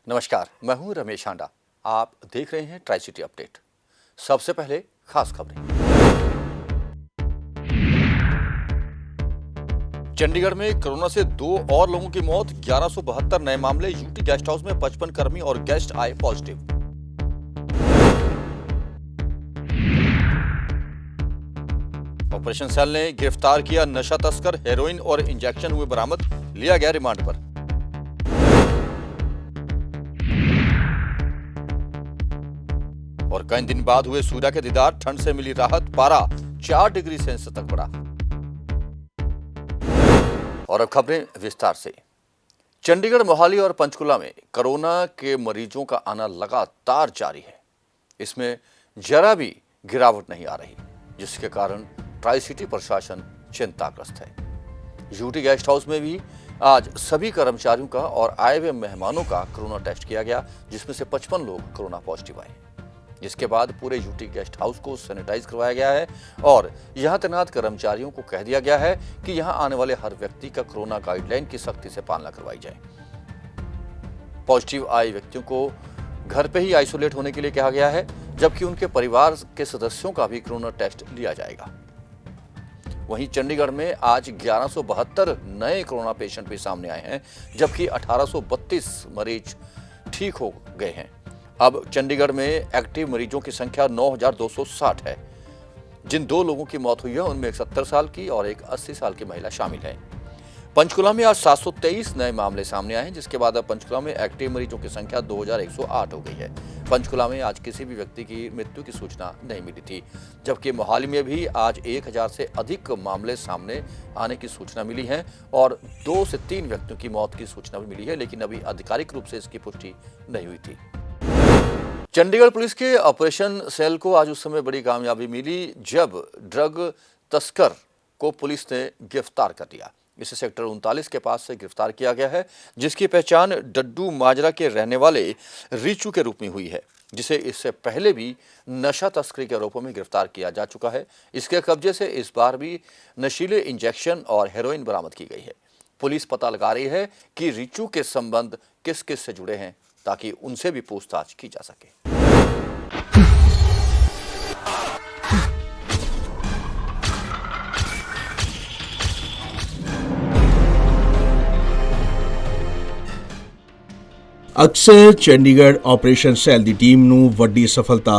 नमस्कार, मैं हूं रमेश हांडा। आप देख रहे हैं ट्राई सिटी अपडेट। सबसे पहले खास खबरें। चंडीगढ़ में कोरोना से 2 और लोगों की मौत, 1172 नए मामले। यूटी गेस्ट हाउस में 55 कर्मी और गेस्ट आए पॉजिटिव। ऑपरेशन सेल ने गिरफ्तार किया नशा तस्कर, हेरोइन और इंजेक्शन हुए बरामद, लिया गया रिमांड पर। और कई दिन बाद हुए सूर्य के दीदार, ठंड से मिली राहत, पारा 4 डिग्री सेल्सियस तक बढ़ा। और अब खबरें विस्तार से। चंडीगढ़, मोहाली और पंचकुला में कोरोना के मरीजों का आना लगातार जारी है। इसमें जरा भी गिरावट नहीं आ रही, जिसके कारण ट्राई सिटी प्रशासन चिंताग्रस्त है। यूटी गेस्ट हाउस में भी आज सभी कर्मचारियों का और आए हुए मेहमानों का कोरोना टेस्ट किया गया, जिसमें से 55 लोग कोरोना पॉजिटिव आए। जिसके बाद पूरे यूटी गेस्ट हाउस को सैनिटाइज करवाया गया है और यहां तैनात कर्मचारियों को कह दिया गया है कि यहां आने वाले हर व्यक्ति का कोरोना गाइडलाइन की सख्ती से पालना करवाई जाए। पॉजिटिव आए व्यक्तियों को घर पे ही आइसोलेट होने के लिए कहा गया है, जबकि उनके परिवार के सदस्यों का भी कोरोना टेस्ट लिया जाएगा। वहीं चंडीगढ़ में आज 1172 नए कोरोना पेशेंट भी सामने आए हैं, जबकि 1832 मरीज ठीक हो गए हैं। अब चंडीगढ़ में एक्टिव मरीजों की संख्या 9260 है। जिन 2 लोगों की मौत हुई है उनमें एक 70 साल की और एक 80 साल की महिला शामिल है। पंचकुला में आज 723 नए मामले सामने आए हैं, जिसके बाद अब पंचकुला में एक्टिव मरीजों की संख्या 2108 हो गई है। पंचकुला में आज किसी भी व्यक्ति की मृत्यु की सूचना नहीं मिली थी, जबकि मोहाली में भी आज 1000 से अधिक मामले सामने आने की सूचना मिली है और 2 से 3 व्यक्तियों की मौत की सूचना भी मिली है, लेकिन अभी आधिकारिक रूप से इसकी पुष्टि नहीं हुई थी। चंडीगढ़ पुलिस के ऑपरेशन सेल को आज उस समय बड़ी कामयाबी मिली जब ड्रग तस्कर को पुलिस ने गिरफ्तार कर लिया। इसे सेक्टर 39 के पास से गिरफ्तार किया गया है, जिसकी पहचान डड्डू माजरा के रहने वाले रिचू के रूप में हुई है, जिसे इससे पहले भी नशा तस्करी के आरोपों में गिरफ्तार किया जा चुका है। इसके कब्जे से इस बार भी नशीले इंजेक्शन और हेरोइन बरामद की गई है। पुलिस पता लगा रही है कि रिचू के संबंध किस किस से जुड़े हैं, ताकि उनसे भी पूछताछ की जा सके। ਅਕਸਰ ਚੰਡੀਗੜ੍ਹ ਆਪਰੇਸ਼ਨ ਸੈੱਲ ਦੀ ਟੀਮ ਨੂੰ ਵੱਡੀ ਸਫਲਤਾ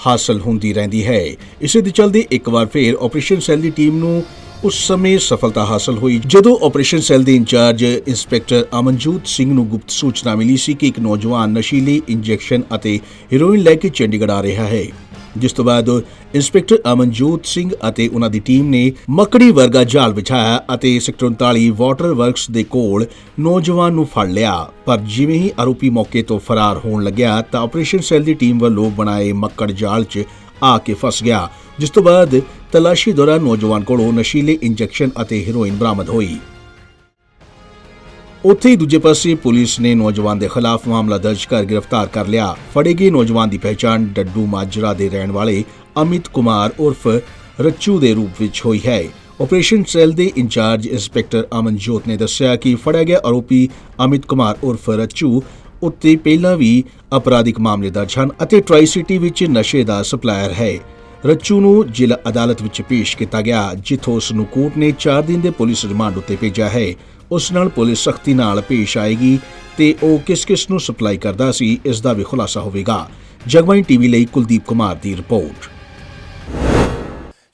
ਹਾਸਲ ਹੁੰਦੀ ਰਹਿੰਦੀ ਹੈ। ਇਸੇ ਦੇ ਚਲਦੇ ਇੱਕ ਵਾਰ ਫੇਰ ਆਪਰੇਸ਼ਨ ਸੈੱਲ ਦੀ ਟੀਮ ਨੂੰ ਉਸ ਸਮੇਂ ਸਫਲਤਾ ਹਾਸਲ ਹੋਈ ਜਦੋਂ ਆਪਰੇਸ਼ਨ ਸੈੱਲ ਦੇ ਇੰਚਾਰਜ ਇੰਸਪੈਕਟਰ ਅਮਨਜੋਤ ਸਿੰਘ ਨੂੰ ਗੁਪਤ ਸੂਚਨਾ ਮਿਲੀ ਸੀ ਕਿ ਇੱਕ ਨੌਜਵਾਨ ਨਸ਼ੀਲੇ ਇੰਜੈਕਸ਼ਨ ਅਤੇ ਹੈਰੋਇਨ ਲੈ ਕੇ ਚੰਡੀਗੜ੍ਹ ਆ ਰਿਹਾ ਹੈ। ਜਿਸ ਤੋਂ ਬਾਅਦ ਇੰਸਪੈਕਟਰ ਅਮਨਜੋਤ ਸਿੰਘ ਅਤੇ ਉਹਨਾਂ ਦੀ ਟੀਮ ਨੇ ਮੱਕੜੀ ਵਰਗਾ ਜਾਲ ਵਿਛਾਇਆ ਅਤੇ ਸੈਕਟਰ 39 ਵਾਟਰ ਵਰਕਸ ਦੇ ਕੋਲ ਨੌਜਵਾਨ ਨੂੰ ਫੜ ਲਿਆ। ਪਰ ਜਿਵੇਂ ਹੀ ਆਰੋਪੀ ਮੌਕੇ ਤੋਂ ਫਰਾਰ ਹੋਣ ਲੱਗਿਆ ਤਾਂ ਆਪਰੇਸ਼ਨ ਸੈੱਲ ਦੀ ਟੀਮ ਵੱਲੋਂ ਬਣਾਏ ਮੱਕੜ ਜਾਲ 'ਚ ਆ ਕੇ ਫਸ ਗਿਆ, ਜਿਸ ਤੋਂ ਬਾਅਦ ਤਲਾਸ਼ੀ ਦੌਰਾਨ ਨੌਜਵਾਨ ਕੋਲੋਂ ਨਸ਼ੀਲੇ ਇੰਜੈਕਸ਼ਨ ਅਤੇ ਹੈਰੋਇਨ ਬਰਾਮਦ ਹੋਈ। ਉੱਥੇ ਹੀ ਦੂਜੇ ਪਾਸੇ ਪੁਲਿਸ ਨੇ ਨੌਜਵਾਨ ਦੇ ਖਿਲਾਫ ਮਾਮਲਾ ਦਰਜ ਕਰ ਗ੍ਰਿਫਤਾਰ ਕਰ ਲਿਆ। ਫੜੇ ਗਏ ਨੌਜਵਾਨ ਦੀ ਪਹਿਚਾਣ ਡੱਡੂ ਮਾਜਰਾ ਦੇ ਰਹਿਣ ਵਾਲੇ ਅਮਿਤ ਕੁਮਾਰ ਉਰਫ ਰੱਚੂ ਦੇ ਰੂਪ ਵਿੱਚ ਹੋਈ ਹੈ। ਆਪਰੇਸ਼ਨ ਸੈੱਲ ਦੇ ਇੰਚਾਰਜ ਇੰਸਪੈਕਟਰ ਅਮਨਜੋਤ ਨੇ ਦੱਸਿਆ ਕਿ ਫੜਿਆ ਗਿਆ ਆਰੋਪੀ ਅਮਿਤ ਕੁਮਾਰ ਉਰਫ ਰੱਚੂ ਉੱਤੇ ਪਹਿਲਾਂ ਵੀ ਅਪਰਾਧਿਕ ਮਾਮਲੇ ਦਰਜ ਹਨ ਅਤੇ ਟਰਾਈ ਸਿਟੀ ਵਿੱਚ ਨਸ਼ੇ ਦਾ ਸਪਲਾਇਰ ਹੈ। ਰੱਚੂ ਨੂੰ ਜ਼ਿਲ੍ਹਾ ਅਦਾਲਤ ਵਿੱਚ ਪੇਸ਼ ਕੀਤਾ ਗਿਆ, ਜਿੱਥੋਂ ਉਸ ਨੂੰ ਕੋਰਟ ਨੇ 4 ਦਿਨ ਦੇ ਪੁਲਿਸ ਰਿਮਾਂਡ ਉੱਤੇ ਭੇਜਿਆ ਹੈ। ਉਸ ਨਾਲ ਪੁਲਿਸ ਸਖਤੀ ਨਾਲ ਪੇਸ਼ ਆਏਗੀ ਤੇ ਉਹ ਕਿਸ ਨੂੰ ਸਪਲਾਈ ਕਰਦਾ ਸੀ, ਇਸ ਦਾ ਵੀ ਖੁਲਾਸਾ ਹੋਵੇਗਾ। ਜਗਬਾਣੀ टीवी ਲਈ ਕੁਲਦੀਪ ਕੁਮਾਰ ਦੀ ਰਿਪੋर्ट।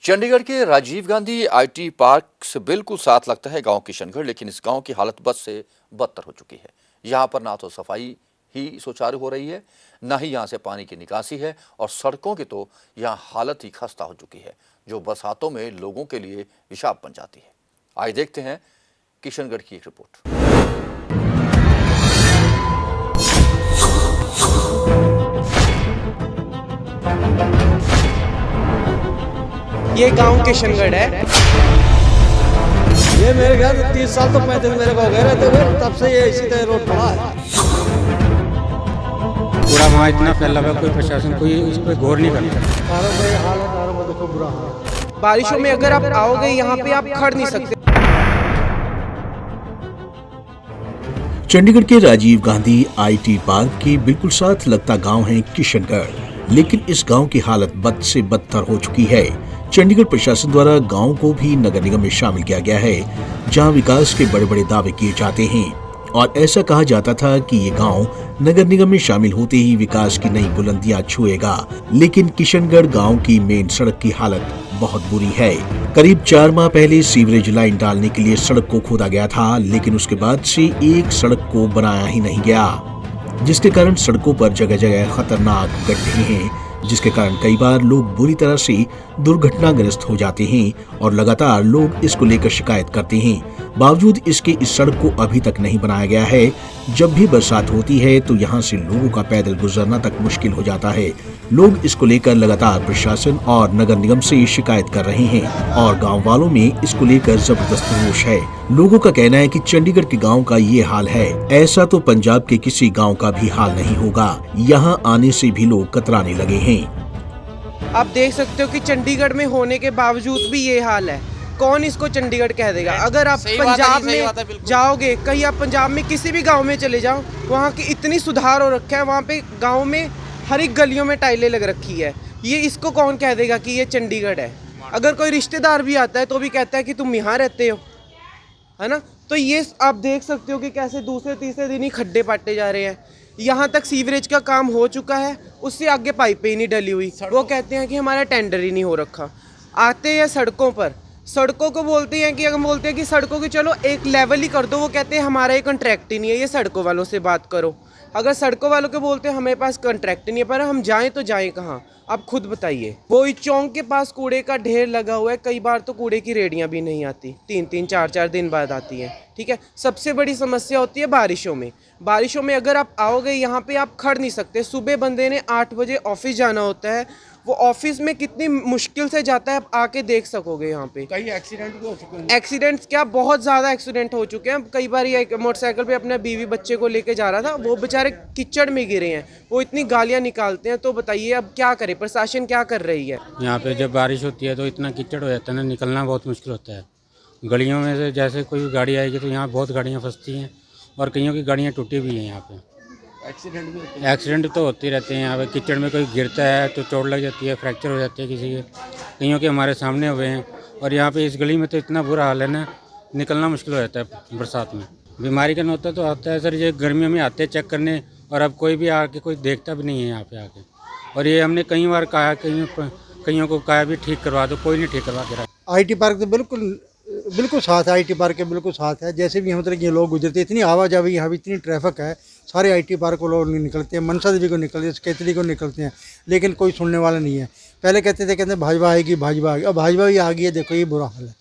चंडीगढ़ के राजीव गांधी IT पार्क से बिल्कुल साथ लगता है गांव किशनगढ़, लेकिन इस गांव की हालत बद से बदतर हो चुकी है। यहाँ पर ना तो सफाई ही सुचारू हो रही है, ना ही यहाँ से पानी की निकासी है और सड़कों की तो यहाँ हालत ही खस्ता हो चुकी है, जो बरसातों में लोगों के लिए विशाप बन जाती है। आइए देखते हैं किशनगढ़ की एक रिपोर्ट। ये गांव किशनगढ़ है। ये मेरे घर 30 साल तो 35 मेरे को हो गए रहते हुए, तब से ये इसी तरह रोड पड़ा है। पूरा वहाँ इतना फैला हुआ, कोई प्रशासन कोई उस पर गौर नहीं करता। कारों में हाल है, कारों में देखो बुरा हाल है। बारिशों में अगर आप आओगे यहाँ पे आप खड़ नहीं सकते। चंडीगढ़ के राजीव गांधी आईटी पार्क के बिल्कुल साथ लगता गांव है किशनगढ़, लेकिन इस गांव की हालत बद से बदतर हो चुकी है। चंडीगढ़ प्रशासन द्वारा गांव को भी नगर निगम में शामिल किया गया है, जहां विकास के बड़े बड़े दावे किए जाते हैं और ऐसा कहा जाता था कि ये गांव नगर निगम में शामिल होते ही विकास की नई बुलंदियां छुएगा। लेकिन किशनगढ़ गांव की मेन सड़क की हालत बहुत बुरी है। करीब 4 माह पहले सीवरेज लाइन डालने के लिए सड़क को खोदा गया था, लेकिन उसके बाद से एक सड़क को बनाया ही नहीं गया, जिसके कारण सड़कों पर जगह जगह खतरनाक गड्ढे हैं, जिसके कारण कई बार लोग बुरी तरह से दुर्घटनाग्रस्त हो जाते हैं और लगातार लोग इसको लेकर शिकायत करते हैं। बावजूद इसके इस सड़क को अभी तक नहीं बनाया गया है। जब भी बरसात होती है तो यहाँ से लोगों का पैदल गुजरना तक मुश्किल हो जाता है। लोग इसको लेकर लगातार प्रशासन और नगर निगम से शिकायत कर रहे हैं और गांव वालों में इसको लेकर जबरदस्त रोष है। लोगों का कहना है कि चंडीगढ़ के गांव का ये हाल है, ऐसा तो पंजाब के किसी गांव का भी हाल नहीं होगा। यहाँ आने से भी लोग कतराने लगे हैं। आप देख सकते हो कि चंडीगढ़ में होने के बावजूद भी ये हाल है। कौन इसको चंडीगढ़ कह देगा? अगर आप पंजाब में जाओगे, कहीं आप पंजाब में किसी भी गांव में चले जाओ, वहाँ की इतनी सुधार हो रखा है, वहाँ पे गांव में हर एक गलियों में टाइलें लग रखी है। ये इसको कौन कह देगा कि ये चंडीगढ़ है? अगर कोई रिश्तेदार भी आता है तो भी कहता है कि तुम यहाँ रहते हो, है ना। तो ये आप देख सकते हो कि कैसे दूसरे तीसरे दिन ही खड्डे पाटे जा रहे हैं। यहाँ तक सीवरेज का काम हो चुका है, उससे आगे पाइपें ही नहीं डली हुई। वो कहते हैं कि हमारा टेंडर ही नहीं हो रखा। आते हैं सड़कों पर, सड़कों को बोलते हैं कि अगर बोलते हैं कि सड़कों की चलो एक लेवल ही कर दो, वो कहते हैं हमारा ये कॉन्ट्रैक्ट ही नहीं है, ये सड़कों वालों से बात करो। अगर सड़कों वालों को बोलते हैं हमारे पास कॉन्ट्रैक्ट नहीं है, पर हम जाएं तो जाएं कहाँ? आप खुद बताइए। वो इस चौक के पास कूड़े का ढेर लगा हुआ है, कई बार तो कूड़े की रेडियां भी नहीं आती, 3-3 4-4 दिन बाद आती हैं। ठीक है, सबसे बड़ी समस्या होती है बारिशों में। बारिशों में अगर आप आओगे यहाँ पे आप खड़ नहीं सकते। सुबह बंदे ने 8 बजे ऑफिस जाना होता है, वो ऑफिस में कितनी मुश्किल से जाता है, आप आके देख सकोगे। यहाँ पे कई एक्सीडेंट भी हो चुके हैं। एक्सीडेंट्स क्या, बहुत ज़्यादा एक्सीडेंट हो चुके हैं। कई बार ये मोटरसाइकिल पे अपने बीवी बच्चे को लेके जा रहा था, वो बेचारे कीचड़ में गिरे हैं, वो इतनी गालियाँ निकालते हैं। तो बताइए अब क्या करे, प्रशासन क्या कर रही है? यहाँ पे जब बारिश होती है तो इतना कीचड़ हो जाता है ना, निकलना बहुत मुश्किल होता है। गलियों में से जैसे कोई गाड़ी आएगी तो यहाँ बहुत गाड़ियाँ फंसती हैं और कईयों की गाड़ियाँ टूटी भी हैं। यहाँ पे एक्सीडेंट तो होते रहते हैं। यहाँ पे कीचड़ में कोई गिरता है तो चोट लग जाती है, फ्रैक्चर हो जाती है किसी के। कईयों के हमारे सामने हुए हैं। और यहाँ पे इस गली में तो इतना बुरा हाल है ना, निकलना मुश्किल हो जाता है बरसात में। बीमारी का नोता तो आता है सर, ये गर्मियों में आते हैं चेक करने, और अब कोई भी आके कोई देखता भी नहीं है यहाँ पे आके। और ये हमने कई बार कहा, कईयों को कहा भी ठीक करवा दो, कोई नहीं ठीक करवा दे रहा। आईटी पार्क तो बिल्कुल साथ है। आईटी पार्क के बिल्कुल साथ है। जैसे भी यहाँ मतलब ये लोग गुजरते, इतनी आवाजाही यहाँ भी, इतनी ट्रैफिक है, सारे आईटी पार्क को लोग निकलते हैं, मनसा देवी को निकलते हैं, केतली को निकलते हैं, लेकिन कोई सुनने वाला नहीं है। पहले कहते भाजपा आएगी, भाजपा आएगी, अब भाजपा भी आ गई है। देखो ये बुरा हाल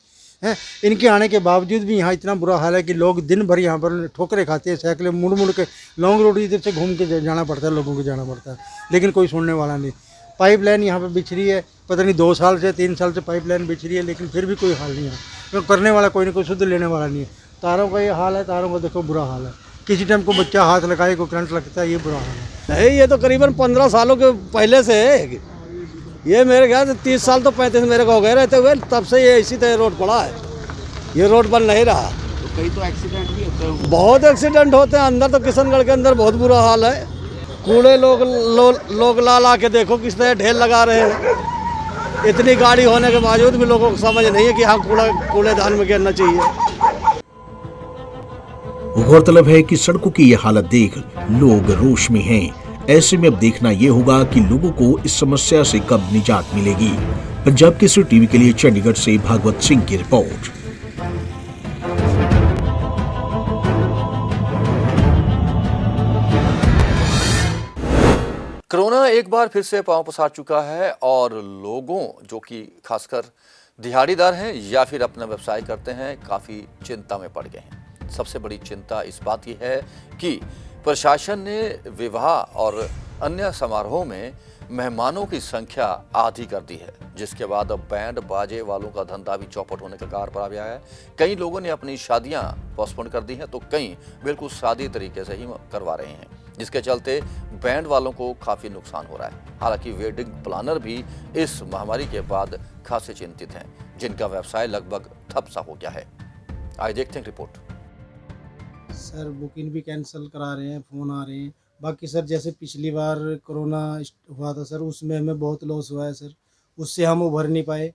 है। इनके आने के बावजूद भी यहाँ इतना बुरा हाल है कि लोग दिन भर यहाँ पर ठोकरे खाते हैं, साइकिलें मुड़ के लॉन्ग रोड इधर से घूम के जाना पड़ता है, लोगों को जाना पड़ता है, लेकिन कोई सुनने वाला नहीं। पाइपलाइन यहाँ पर बिछ रही है, पता नहीं 2 साल से 3 साल से पाइपलाइन बिछ रही है, लेकिन फिर भी कोई हाल नहीं है। तो करने वाला कोई नहीं, कोई शुद्ध लेने वाला नहीं है। तारों का ये हाल है, तारों का देखो बुरा हाल है। किसी टाइम को बच्चा हाथ लगाए, को करंट लगता है, ये बुरा हाल है। नहीं, ये तो करीबन 15 सालों के पहले से है। ये मेरे ख्याल से 30 साल तो 35 मेरे को हो गए रहते हुए, तब से ये इसी तरह रोड पड़ा है। ये रोड बन नहीं रहा। तो कई तो एक्सीडेंट भी होते हैं। बहुत एक्सीडेंट होते हैं अंदर, तो किशनगढ़ के अंदर बहुत बुरा हाल है। कूड़े लोग ला के देखो किस तरह ढेर लगा रहे हैं। इतनी गाड़ी होने के बावजूद भी लोगों को समझ नहीं है कि हाँ कूड़ेदान में गिरना चाहिए। गौरतलब है कि सड़कों की ये हालत देख लोग रोष में हैं। ऐसे में अब देखना ये होगा कि लोगों को इस समस्या से कब निजात मिलेगी। पंजाब केसरी टीवी के लिए चंडीगढ़ से भागवत सिंह की रिपोर्ट। कोरोना एक बार फिर से पांव पसार चुका है और लोगों, जो कि खासकर दिहाड़ीदार हैं या फिर अपना व्यवसाय करते हैं, काफ़ी चिंता में पड़ गए हैं। सबसे बड़ी चिंता इस बात की है कि प्रशासन ने विवाह और अन्य समारोह में मेहमानों की संख्या आधी कर दी है, जिसके बाद अब बैंड बाजे वालों का धंधा भी चौपट होने के कगार पर आ गया है। कई लोगों ने अपनी शादियां पोस्टपोन कर दी हैं, तो कई बिल्कुल सादी तरीके से ही करवा रहे हैं, जिसके चलते बैंड वालों को काफ़ी नुकसान हो रहा है। हालांकि वेडिंग प्लानर भी इस महामारी के बाद खासे चिंतित हैं, जिनका व्यवसाय लगभग ठप सा हो गया है। आइए देखते हैं रिपोर्ट। सर बुकिंग भी कैंसिल करा रहे हैं, फ़ोन आ रहे हैं। बाकी सर जैसे पिछली बार कोरोना हुआ था सर, उसमें हमें बहुत लॉस हुआ है सर, उससे हम उभर नहीं पाए।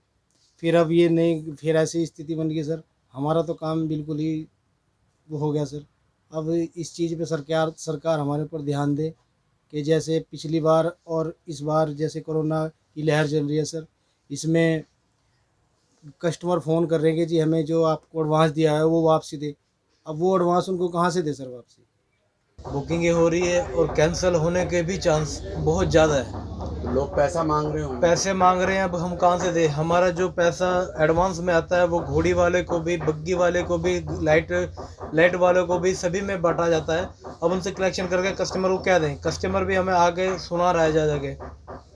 फिर अब ये नहीं, फिर ऐसी स्थिति बन गई सर, हमारा तो काम बिल्कुल ही वो हो गया सर। अब इस चीज़ पे सरकार हमारे ऊपर ध्यान दे कि जैसे पिछली बार और इस बार जैसे कोरोना की लहर चल रही है सर, इसमें कस्टमर फ़ोन कर रहे हैं कि जी हमें जो आपको एडवांस दिया है वो वापसी दे। अब वो एडवांस उनको कहाँ से दे सर वापसी? बुकिंगें हो रही है और कैंसिल होने के भी चांस बहुत ज़्यादा है। तो लोग पैसा मांग रहे होंगे। पैसे मांग रहे हैं, अब हम कहाँ से दें? हमारा जो पैसा एडवांस में आता है वो घोड़ी वाले को भी, बग्गी वाले को भी, लाइट वाले को भी, सभी में बांटा जाता है। अब उनसे कलेक्शन करके कस्टमर को क्या दें? कस्टमर भी हमें आगे सुना रहा है जा जाके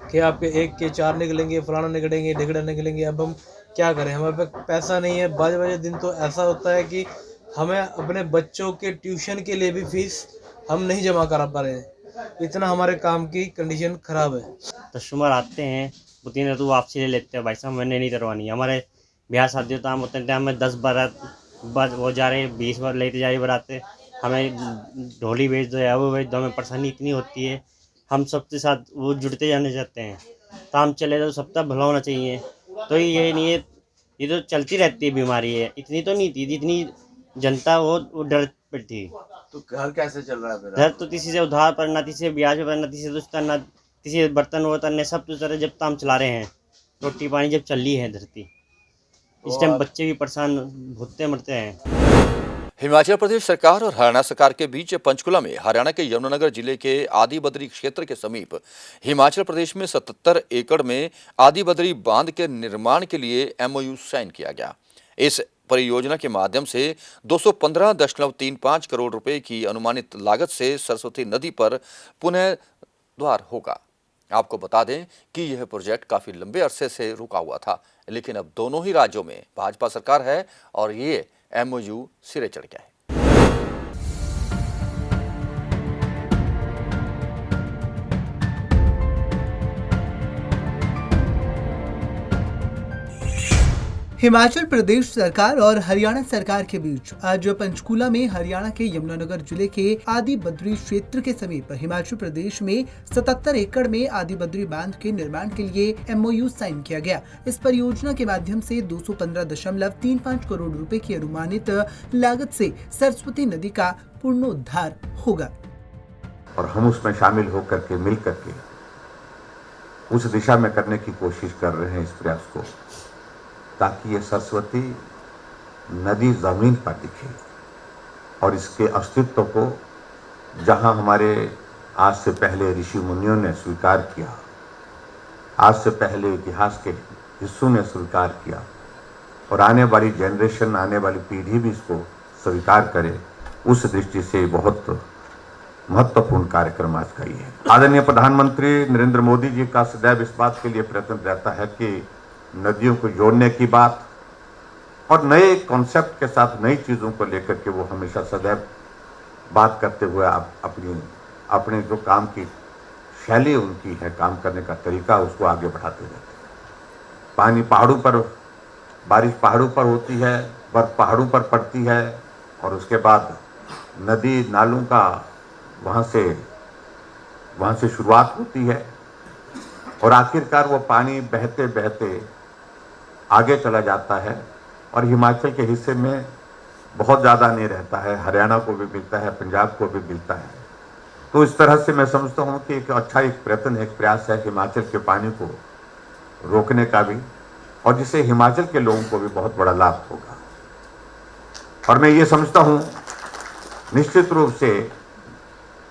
कि आपके 1 के 4 निकलेंगे, फलाना निकलेंगे, ढिगड़ा निकलेंगे। अब हम क्या करें? हमारे पे पैसा नहीं है। बाजे दिन तो ऐसा होता है कि हमें अपने बच्चों के ट्यूशन के लिए भी फीस हम नहीं जमा करा पा रहे हैं, इतना हमारे काम की कंडीशन ख़राब है। कस्टमर आते हैं, 2-3 तो वापसी ले लेते हैं, भाई साहब मैंने नहीं करवानी। हमारे ब्याह शादी होता है, हम उतने टाइम में 10 बारात वो जा रहे, 20 बार लेते जा रही बराते, हमें ढोली भेज दो या वो भेज दो, हमें परेशानी इतनी होती है। हम सबके साथ वो जुड़ते जाने चाहते हैं, काम चले तो सबका भला होना चाहिए। तो ये नहीं है, ये तो चलती रहती है बीमारी है, इतनी तो नहीं थी जितनी जनता वो डर थी। तो घर कैसे चल रहा है फिर? घर तो किसी से उधार पर, ना किसी से ब्याज पर, ना किसी से दुश्ता, ना किसी से बर्तन वर्तन ने, सब तो तरह जब काम चला रहे हैं, रोटी पानी जब चल रही है धरती, इस टाइम बच्चे भी परेशान भूखते मरते हैं। हिमाचल प्रदेश सरकार और हरियाणा सरकार के बीच पंचकुला में हरियाणा के यमुनानगर जिले के आदि बद्री क्षेत्र के समीप हिमाचल प्रदेश में 77 एकड़ में आदि बद्री बांध के निर्माण के लिए MOU साइन किया गया। इस परियोजना के माध्यम से 215.35 करोड़ रुपए की अनुमानित लागत से सरस्वती नदी पर पुनः द्वार होगा। आपको बता दें कि यह प्रोजेक्ट काफी लंबे अरसे से रुका हुआ था, लेकिन अब दोनों ही राज्यों में भाजपा सरकार है और ये MOU सिरे चढ़ गया है। हिमाचल प्रदेश सरकार और हरियाणा सरकार के बीच आज पंचकूला में हरियाणा के यमुनानगर जिले के आदि बद्री क्षेत्र के समीप हिमाचल प्रदेश में 77 एकड़ में आदि बद्री बांध के निर्माण के लिए MOU साइन किया गया। इस परियोजना के माध्यम से 215.35 करोड़ रुपए की अनुमानित लागत से सरस्वती नदी का पुनरुद्धार होगा और हम उसमें शामिल होकर के मिल करके उस दिशा में करने की कोशिश कर रहे हैं इस प्रयास को, ताकि ये सरस्वती नदी ज़मीन पर दिखे और इसके अस्तित्व को जहां हमारे आज से पहले ऋषि मुनियों ने स्वीकार किया, आज से पहले इतिहास के हिस्सों ने स्वीकार किया और आने वाली जनरेशन, आने वाली पीढ़ी भी इसको स्वीकार करे, उस दृष्टि से बहुत महत्वपूर्ण कार्यक्रम आज का ये है। आदरणीय प्रधानमंत्री नरेंद्र मोदी जी का सदैव इस बात के लिए प्रयत्न रहता है कि नदियों को जोड़ने की बात और नए कॉन्सेप्ट के साथ नई चीज़ों को लेकर के वो हमेशा सदैव बात करते हुए अपने जो काम की शैली उनकी है, काम करने का तरीका, उसको आगे बढ़ाते रहते हैं। पानी पहाड़ों पर, बारिश पहाड़ों पर होती है, बर्फ पहाड़ों पर पड़ती है और उसके बाद नदी नालों का वहाँ से शुरुआत होती है और आखिरकार वो पानी बहते बहते आगे चला जाता है और हिमाचल के हिस्से में बहुत ज़्यादा नहीं रहता है, हरियाणा को भी मिलता है, पंजाब को भी मिलता है। तो इस तरह से मैं समझता हूँ कि एक प्रयत्न, एक प्रयास है हिमाचल के पानी को रोकने का भी और जिससे हिमाचल के लोगों को भी बहुत बड़ा लाभ होगा। और मैं ये समझता हूँ निश्चित रूप से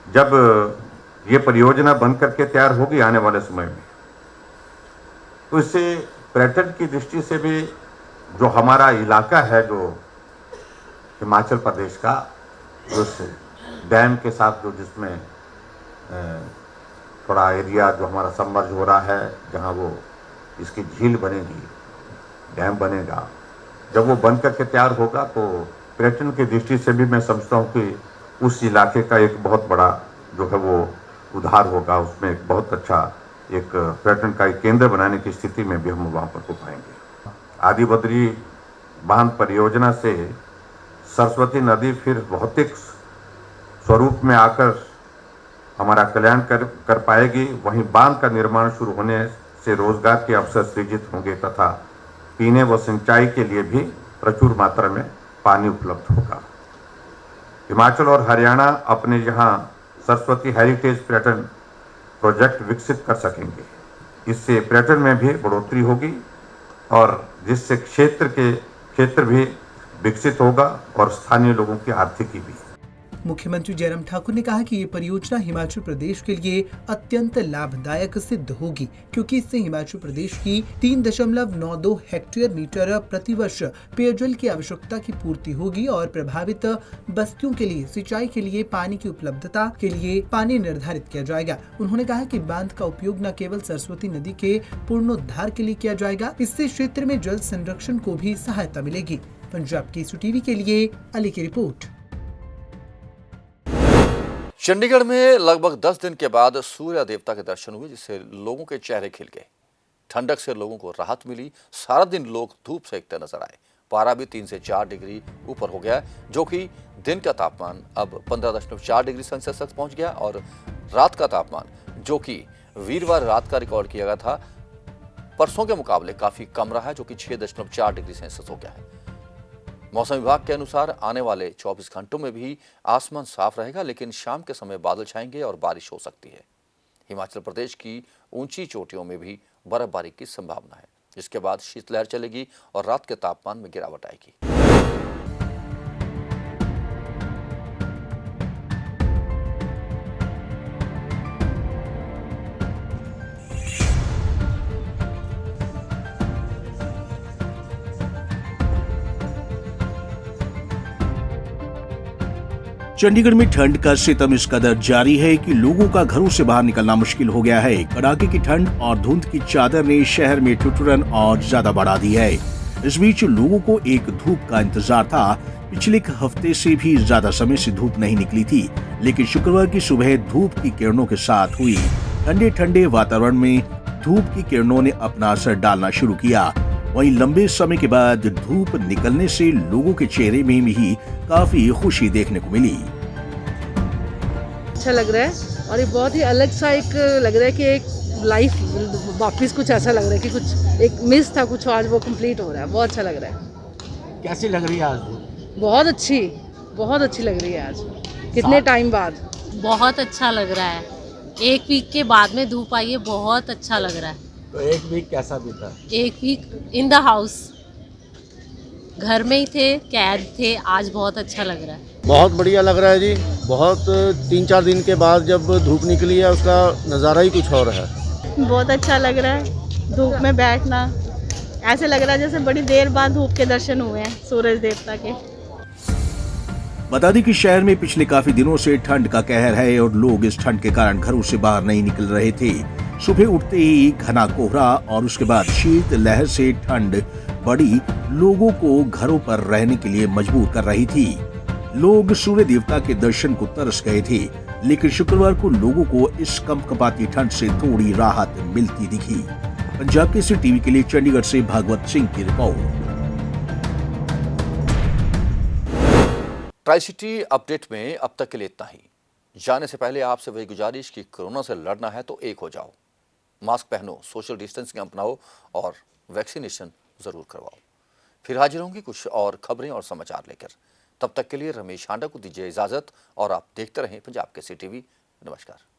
जब ये परियोजना बन करके तैयार होगी आने वाले समय में, तो इससे पर्यटन की दृष्टि से भी जो हमारा इलाका है, जो हिमाचल प्रदेश का, उस डैम के साथ जो जिसमें थोड़ा एरिया जो हमारा सबमर्ज हो रहा है, जहाँ वो इसकी झील बनेगी, डैम बनेगा, जब वो बन करके तैयार होगा तो पर्यटन की दृष्टि से भी मैं समझता हूँ कि उस इलाके का एक बहुत बड़ा जो है वो उधार होगा, उसमें एक बहुत अच्छा एक पर्यटन का एक केंद्र बनाने की स्थिति में भी हम वहाँ पर हो पाएंगे। आदि बद्री बांध परियोजना से सरस्वती नदी फिर भौतिक स्वरूप में आकर हमारा कल्याण कर पाएगी, वहीं बांध का निर्माण शुरू होने से रोजगार के अवसर सृजित होंगे तथा पीने व सिंचाई के लिए भी प्रचुर मात्रा में पानी उपलब्ध होगा। हिमाचल और हरियाणा अपने यहाँ सरस्वती हेरिटेज पर्यटन प्रोजेक्ट विकसित कर सकेंगे। इससे पर्यटन में भी बढ़ोतरी होगी और जिससे क्षेत्र भी विकसित होगा और स्थानीय लोगों की आर्थिकी भी। मुख्यमंत्री जयराम ठाकुर ने कहा कि ये परियोजना हिमाचल प्रदेश के लिए अत्यंत लाभदायक सिद्ध होगी, क्योंकि इससे हिमाचल प्रदेश की 3.92 हेक्टेयर मीटर प्रतिवर्ष पेयजल की आवश्यकता की पूर्ति होगी और प्रभावित बस्तियों के लिए सिंचाई के लिए पानी की उपलब्धता के लिए पानी निर्धारित किया जाएगा। उन्होंने कहा कि बांध का उपयोग न केवल सरस्वती नदी के पुनरुद्धार के लिए किया जाएगा, इससे क्षेत्र में जल संरक्षण को भी सहायता मिलेगी। पंजाब केसरी टीवी के लिए अली की रिपोर्ट। चंडीगढ़ में लगभग 10 दिन के बाद सूर्य देवता के दर्शन हुए, जिससे लोगों के चेहरे खिल गए। ठंडक से लोगों को राहत मिली। सारा दिन लोग धूप सेकते नजर आए। पारा भी 3 से 4 डिग्री ऊपर हो गया, जो कि दिन का तापमान अब 15.4 डिग्री सेल्सियस तक पहुंच गया और रात का तापमान, जो कि वीरवार रात का रिकॉर्ड किया गया था, परसों के मुकाबले काफी कम रहा है, जो कि 6.4 डिग्री सेल्सियस हो गया है। मौसम विभाग के अनुसार आने वाले 24 घंटों में भी आसमान साफ रहेगा, लेकिन शाम के समय बादल छाएंगे और बारिश हो सकती है। हिमाचल प्रदेश की ऊंची चोटियों में भी बर्फबारी की संभावना है, जिसके बाद शीतलहर चलेगी और रात के तापमान में गिरावट आएगी। चंडीगढ़ में ठंड का सितम इस कदर जारी है कि लोगों का घरों से बाहर निकलना मुश्किल हो गया है। कड़ाके की ठंड और धुंध की चादर ने शहर में ठिठुरन और ज्यादा बढ़ा दी है। इस बीच लोगों को एक धूप का इंतजार था। पिछले एक हफ्ते से भी ज्यादा समय से धूप नहीं निकली थी, लेकिन शुक्रवार की सुबह धूप की किरणों के साथ हुई ठंडे ठंडे वातावरण में धूप की किरणों ने अपना असर डालना शुरू किया। वहीं लंबे समय के बाद धूप निकलने से लोगों के चेहरे में भी काफी खुशी देखने को मिली। अच्छा लग रहा है और ये बहुत ही अलग सा एक लग रहा है कि एक लाइफ वापस कुछ ऐसा लग रहा है कि कुछ एक मिस था, कुछ आज वो कंप्लीट हो रहा है। बहुत अच्छा लग रहा है। कैसी लग रही है आज? बहुत अच्छी लग रही है आज, कितने टाइम बाद। बहुत अच्छा लग रहा है। 1 वीक के बाद में धूप आई है, बहुत अच्छा लग रहा है। तो 1 वीक कैसा बीता? 1 वीक इन द हाउस, घर में ही थे, कैद थे। आज बहुत अच्छा लग रहा है। बहुत बढ़िया लग रहा है जी। बहुत 3-4 दिन के बाद जब धूप निकली है उसका नज़ारा ही कुछ और है। बहुत अच्छा लग रहा है। धूप में बैठना ऐसे लग रहा है जैसे बड़ी देर बाद धूप के दर्शन हुए हैं सूरज देवता के। बता दें कि शहर में पिछले काफी दिनों से ठंड का कहर है और लोग इस ठंड के कारण घरों से बाहर नहीं निकल रहे थे। सुबह उठते ही घना कोहरा और उसके बाद शीत लहर से ठंड बढ़ी लोगों को घरों पर रहने के लिए मजबूर कर रही थी। लोग सूर्य देवता के दर्शन को तरस गए थे, लेकिन शुक्रवार को लोगों को इस कंपकंपाती ठंड से थोड़ी राहत मिलती दिखी। पंजाब केसरी टीवी के लिए चंडीगढ़ से भागवत सिंह की रिपोर्ट। ट्राई सिटी अपडेट में अब तक के लिए इतना ही। जाने से पहले आपसे वही गुजारिश कि कोरोना से लड़ना है तो एक हो जाओ, मास्क पहनो, सोशल डिस्टेंसिंग अपनाओ और वैक्सीनेशन जरूर करवाओ। फिर हाजिर होंगे कुछ और खबरें और समाचार लेकर। तब तक के लिए रमेश हांडा को दीजिए इजाजत और आप देखते रहें पंजाब केसरी टीवी। नमस्कार।